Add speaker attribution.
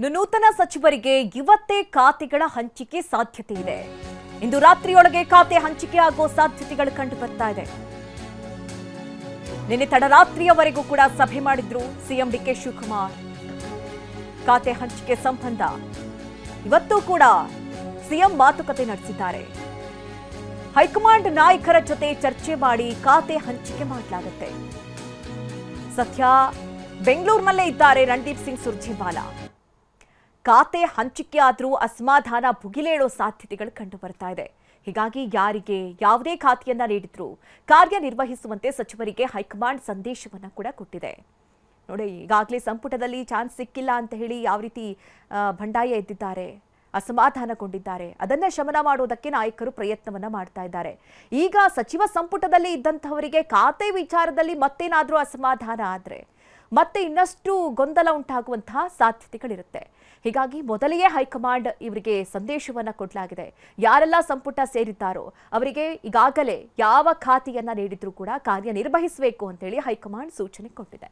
Speaker 1: ನೂತನ ಸಚಿವರಿಗೆ ಇವತ್ತೇ ಖಾತೆಗಳ ಹಂಚಿಕೆ ಸಾಧ್ಯತೆ ಇದೆ. ಇಂದು ರಾತ್ರಿಯೊಳಗೆ ಖಾತೆ ಹಂಚಿಕೆ ಆಗೋ ಸಾಧ್ಯತೆಗಳು ಕಂಡು ಬರ್ತಾ ಇದೆ. ನಿನ್ನೆ ತಡರಾತ್ರಿಯವರೆಗೂ ಕೂಡ ಸಭೆ ಮಾಡಿದ್ರು ಸಿಎಂ ಡಿಕೆ ಶಿವಕುಮಾರ್. ಖಾತೆ ಹಂಚಿಕೆ ಸಂಬಂಧ ಇವತ್ತು ಕೂಡ ಸಿಎಂ ಮಾತುಕತೆ ನಡೆಸಿದ್ದಾರೆ. ಹೈಕಮಾಂಡ್ ನಾಯಕರ ಜೊತೆ ಚರ್ಚೆ ಮಾಡಿ ಖಾತೆ ಹಂಚಿಕೆ ಮಾಡಲಾಗುತ್ತೆ. ಸದ್ಯ ಬೆಂಗಳೂರಿನಲ್ಲೇ ಇದ್ದಾರೆ ರಣದೀಪ್ ಸಿಂಗ್ ಸುರ್ಜೇವಾಲಾ. ಖಾತೆ ಹಂಚಿಕೆ ಆದರೂ ಅಸಮಾಧಾನ ಭುಗಿಲೇಳೋ ಸಾಧ್ಯತೆಗಳು ಕಂಡು ಬರ್ತಾ ಇದೆ. ಹೀಗಾಗಿ ಯಾರಿಗೆ ಯಾವುದೇ ಖಾತೆಯನ್ನ ನೀಡಿದ್ರು ಕಾರ್ಯನಿರ್ವಹಿಸುವಂತೆ ಸಚಿವರಿಗೆ ಹೈಕಮಾಂಡ್ ಸಂದೇಶವನ್ನ ಕೂಡ ಕೊಟ್ಟಿದೆ. ನೋಡಿ, ಈಗಾಗಲೇ ಸಂಪುಟದಲ್ಲಿ ಚಾನ್ಸ್ ಸಿಕ್ಕಿಲ್ಲ ಅಂತ ಹೇಳಿ ಯಾವ ರೀತಿ ಬಂಡಾಯ ಎದ್ದಿದ್ದಾರೆ, ಅಸಮಾಧಾನಗೊಂಡಿದ್ದಾರೆ. ಅದನ್ನ ಶಮನ ಮಾಡೋದಕ್ಕೆ ನಾಯಕರು ಪ್ರಯತ್ನವನ್ನ ಮಾಡ್ತಾ ಇದ್ದಾರೆ. ಈಗ ಸಚಿವ ಸಂಪುಟದಲ್ಲಿ ಇದ್ದಂಥವರಿಗೆ ಖಾತೆ ವಿಚಾರದಲ್ಲಿ ಮತ್ತೇನಾದ್ರೂ ಅಸಮಾಧಾನ ಆದ್ರೆ ಮತ್ತೆ ಇನ್ನಷ್ಟು ಗೊಂದಲ ಉಂಟಾಗುವಂತಹ ಸಾಧ್ಯತೆಗಳಿರುತ್ತೆ. ಹೀಗಾಗಿ ಮೊದಲೆಯೇ ಹೈಕಮಾಂಡ್ ಇವರಿಗೆ ಸಂದೇಶವನ್ನ ಕೊಡಲಾಗಿದೆ. ಯಾರೆಲ್ಲ ಸಂಪುಟ ಸೇರಿದ್ದಾರೋ ಅವರಿಗೆ ಈಗಾಗಲೇ ಯಾವ ಖಾತೆಯನ್ನ ನೀಡಿದ್ರೂ ಕೂಡ ಕಾರ್ಯನಿರ್ವಹಿಸಬೇಕು ಅಂತೇಳಿ ಹೈಕಮಾಂಡ್ ಸೂಚನೆ ಕೊಟ್ಟಿದೆ.